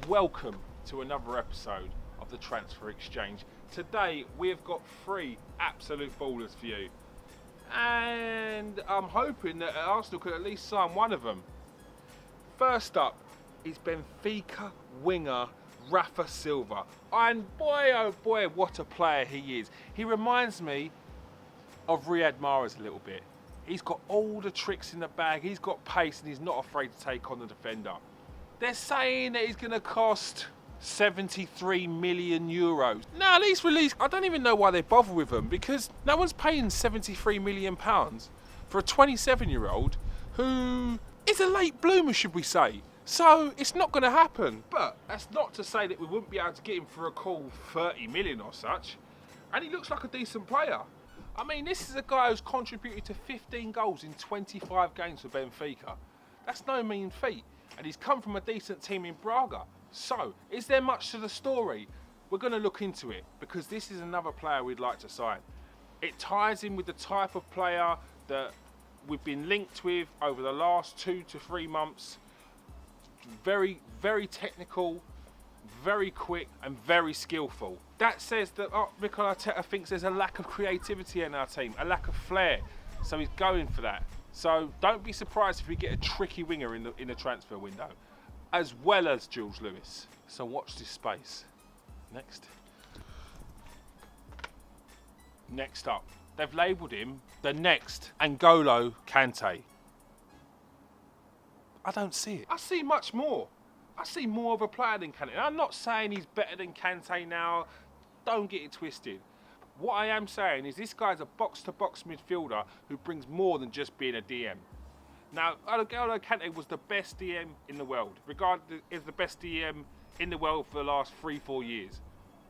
Welcome to another episode of the Transfer Exchange. Today we've got 3 absolute ballers for you, and I'm hoping that Arsenal could at least sign one of them. First up is Benfica winger Rafa Silva, and boy oh boy what a player he is. He reminds me of Riyad Mahrez a little bit. He's got all the tricks in the bag, he's got pace, and he's not afraid to take on the defender. They're saying that he's going to cost 73 million euros. Now, these release, I don't even know why they bother with them, because no one's paying 73 million pounds for a 27-year-old who is a late bloomer, should we say. So it's not going to happen. But that's not to say that we wouldn't be able to get him for a cool 30 million or such. And he looks like a decent player. I mean, this is a guy who's contributed to 15 goals in 25 games for Benfica. That's no mean feat. And he's come from a decent team in Braga. So, is there much to the story? We're going to look into it, because this is another player we'd like to sign. It ties in with the type of player that we've been linked with over the last 2 to 3 months. Very, very technical, very quick, and very skillful. That says that Mikel Arteta thinks there's a lack of creativity in our team, a lack of flair. So he's going for that. So don't be surprised if we get a tricky winger in the transfer window, as well as Jules Lewis. So watch this space. Next up, they've labelled him the next N'Golo Kante. I don't see it. I see much more. I see more of a player than Kante. And I'm not saying he's better than Kante now. Don't get it twisted. What I am saying is this guy's a box-to-box midfielder who brings more than just being a DM. Now, N'Golo Kante was the best DM in the world, regarded as the best DM in the world for the last 3-4 years.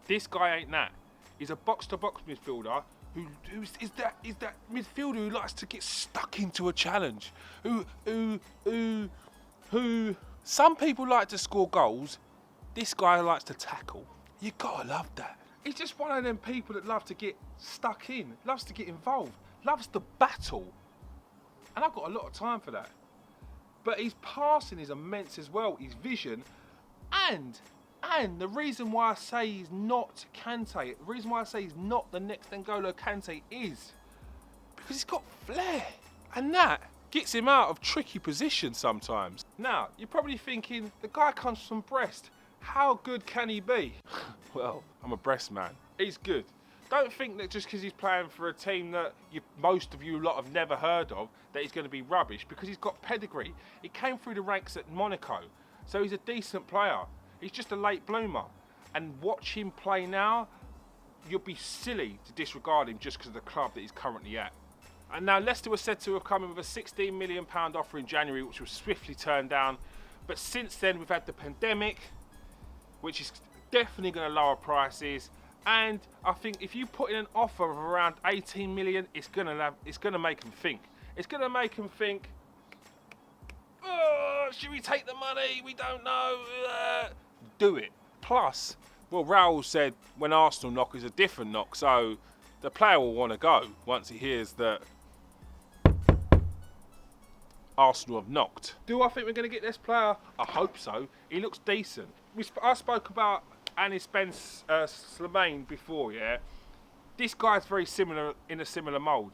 This guy ain't that. He's a box-to-box midfielder who is that midfielder who likes to get stuck into a challenge. Who some people like to score goals. This guy likes to tackle. You gotta love that. He's just one of them people that love to get stuck in, loves to get involved, loves the battle. And I've got a lot of time for that. But his passing is immense as well, his vision. And the reason why I say he's not Kante, the reason why I say he's not the next N'Golo Kante is because he's got flair. And that gets him out of tricky positions sometimes. Now, you're probably thinking, the guy comes from Brest. How good can he be? Well, I'm a Brest man. He's good. Don't think that just because he's playing for a team that most of you lot have never heard of, that he's going to be rubbish, because he's got pedigree. He came through the ranks at Monaco, so he's a decent player. He's just a late bloomer. And watch him play now, you'll be silly to disregard him just because of the club that he's currently at. And now Leicester was said to have come in with a £16 million offer in January, which was swiftly turned down. But since then, we've had the pandemic, which is definitely going to lower prices. And I think if you put in an offer of around 18 million, it's going to make them think. It's going to make them think, oh, should we take the money? We don't know. Do it. Plus, well, Raul said when Arsenal knock is a different knock, so the player will want to go once he hears that Arsenal have knocked. Do I think we're going to get this player? I hope so. He looks decent. I spoke about Anis Ben Slimane before, yeah? This guy's very similar, in a similar mould.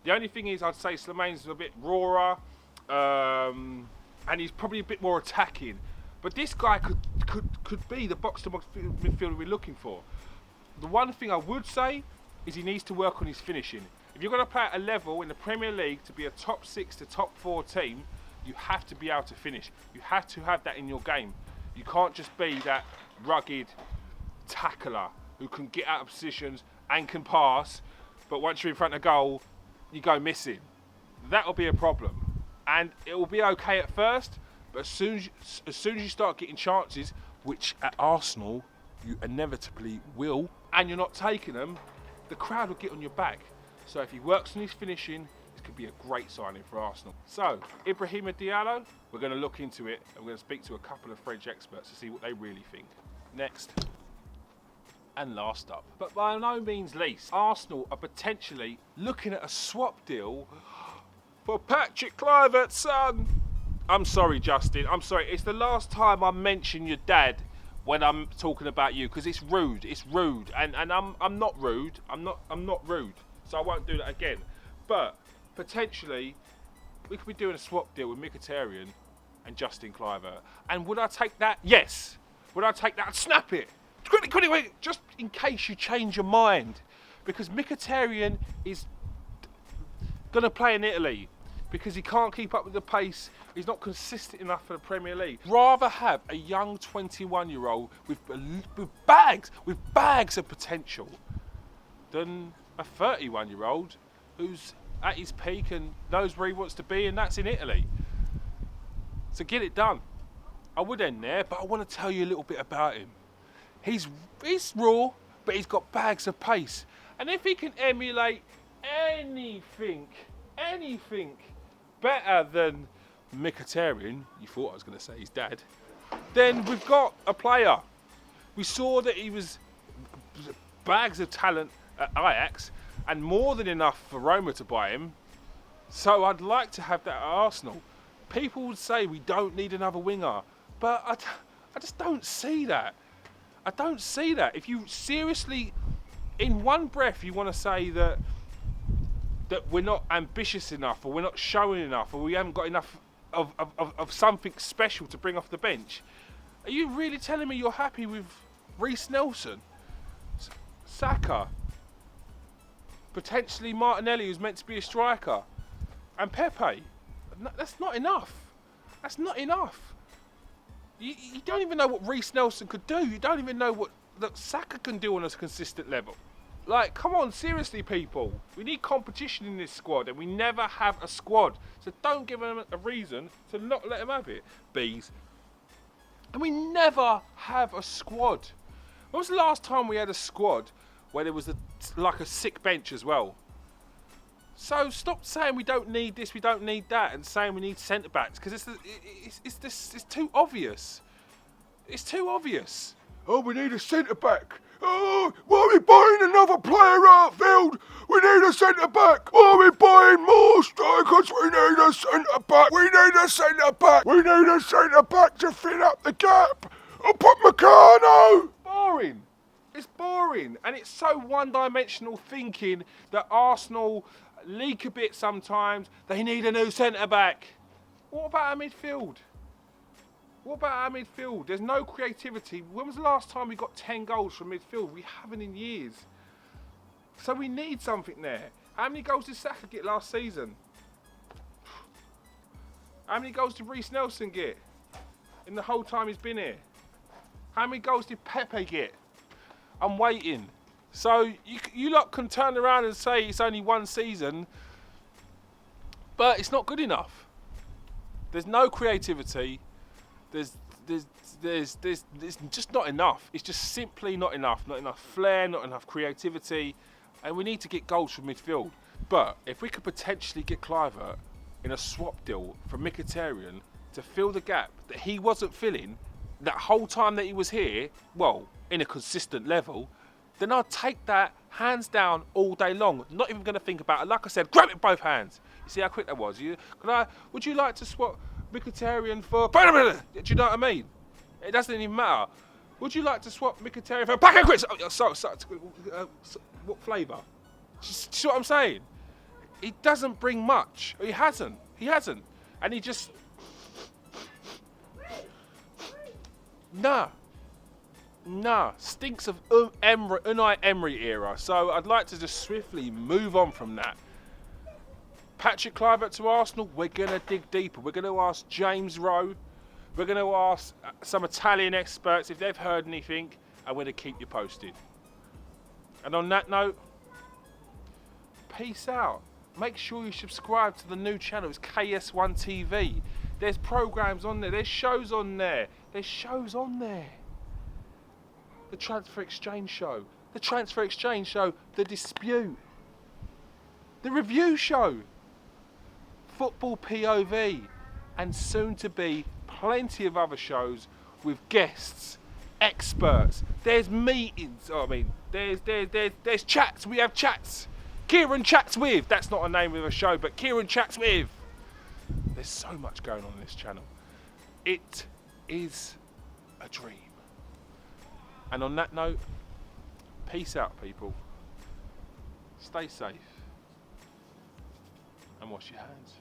The only thing is, I'd say Slimane's a bit rawer, and he's probably a bit more attacking. But this guy could be the box-to-box midfielder we're looking for. The one thing I would say is he needs to work on his finishing. If you're going to play at a level in the Premier League to be a top 6 to top 4 team, you have to be able to finish. You have to have that in your game. You can't just be that rugged tackler who can get out of positions and can pass, but once you're in front of goal, you go missing. That'll be a problem. And it will be okay at first, but as soon as you start getting chances, which at Arsenal you inevitably will, and you're not taking them, the crowd will get on your back. So if he works on his finishing, this could be a great signing for Arsenal. So, Ibrahima Diallo, we're going to look into it, and we're going to speak to a couple of French experts to see what they really think. Next, and last up, but by no means least, Arsenal are potentially looking at a swap deal for Patrick Kluivert's son. I'm sorry, Justin. I'm sorry. It's the last time I mention your dad when I'm talking about you, because it's rude. It's rude, and I'm not rude. I'm not rude. So I won't do that again. But potentially, we could be doing a swap deal with Mkhitaryan and Justin Kluivert. And would I take that? Yes. Would I take that and snap it? Quickly, just in case you change your mind, because Mkhitaryan is going to play in Italy because he can't keep up with the pace. He's not consistent enough for the Premier League. Rather have a young 21-year-old with bags of potential than a 31-year-old who's at his peak and knows where he wants to be, and that's in Italy. So get it done. I would end there, but I want to tell you a little bit about him. He's raw, but he's got bags of pace. And if he can emulate anything better than Mkhitaryan, you thought I was going to say his dad, then we've got a player. We saw that he was bags of talent at Ajax and more than enough for Roma to buy him. So I'd like to have that at Arsenal. People would say we don't need another winger, but I just don't see that. I don't see that. If you seriously, in one breath, you want to say that we're not ambitious enough, or we're not showing enough, or we haven't got enough of something special to bring off the bench, are you really telling me you're happy with Reece Nelson, Saka, potentially Martinelli, who's meant to be a striker, and Pepe? No, that's not enough. That's not enough. You don't even know what Reece Nelson could do. You don't even know what Saka can do on a consistent level. Like, come on, seriously, people. We need competition in this squad, and we never have a squad. So don't give them a reason to not let them have it, bees. And we never have a squad. When was the last time we had a squad where there was like a sick bench as well? So stop saying we don't need this, we don't need that, and saying we need centre backs, because it's too obvious. It's too obvious. Oh, we need a centre back. Oh, why are we buying another player outfield? We need a centre back. Why are we buying more strikers? We need a centre back. We need a centre back. We need a centre back to fill up the gap. I'll put Meccano. Boring. It's boring, and it's so one-dimensional thinking that Arsenal leak a bit sometimes. They need a new centre-back. What about our midfield? What about our midfield? There's no creativity. When was the last time we got 10 goals from midfield? We haven't in years. So we need something there. How many goals did Saka get last season? How many goals did Reece Nelson get in the whole time he's been here? How many goals did Pepe get? I'm waiting. So you lot can turn around and say it's only one season, but it's not good enough. There's no creativity. There's just not enough. It's just simply not enough. Not enough flair, not enough creativity, and we need to get goals from midfield. But if we could potentially get Kluivert in a swap deal for Mkhitaryan to fill the gap that he wasn't filling that whole time that he was here, well, in a consistent level, then I'll take that hands down all day long. Not even going to think about it. Like I said, grab it with both hands. You see how quick that was? Would you like to swap Mkhitaryan for... Do you know what I mean? It doesn't even matter. Would you like to swap Mkhitaryan for... what flavour? See what I'm saying? He doesn't bring much. He hasn't. And he just... Nah, stinks of Unai Emery era. So I'd like to just swiftly move on from that. Patrick Kluivert to Arsenal, we're going to dig deeper. We're going to ask James Rowe. We're going to ask some Italian experts if they've heard anything, and we're going to keep you posted. And on that note, peace out. Make sure you subscribe to the new channel. It's KS1 TV. There's programs on there. There's shows on there. The Transfer Exchange Show. The Dispute. The Review Show. Football POV. And soon to be plenty of other shows with guests, experts. There's meetings. There's chats. We have chats. Kieran Chats With. That's not a name of a show, but Kieran Chats With. There's so much going on this channel. It is a dream. And on that note, peace out, people. Stay safe and wash your hands.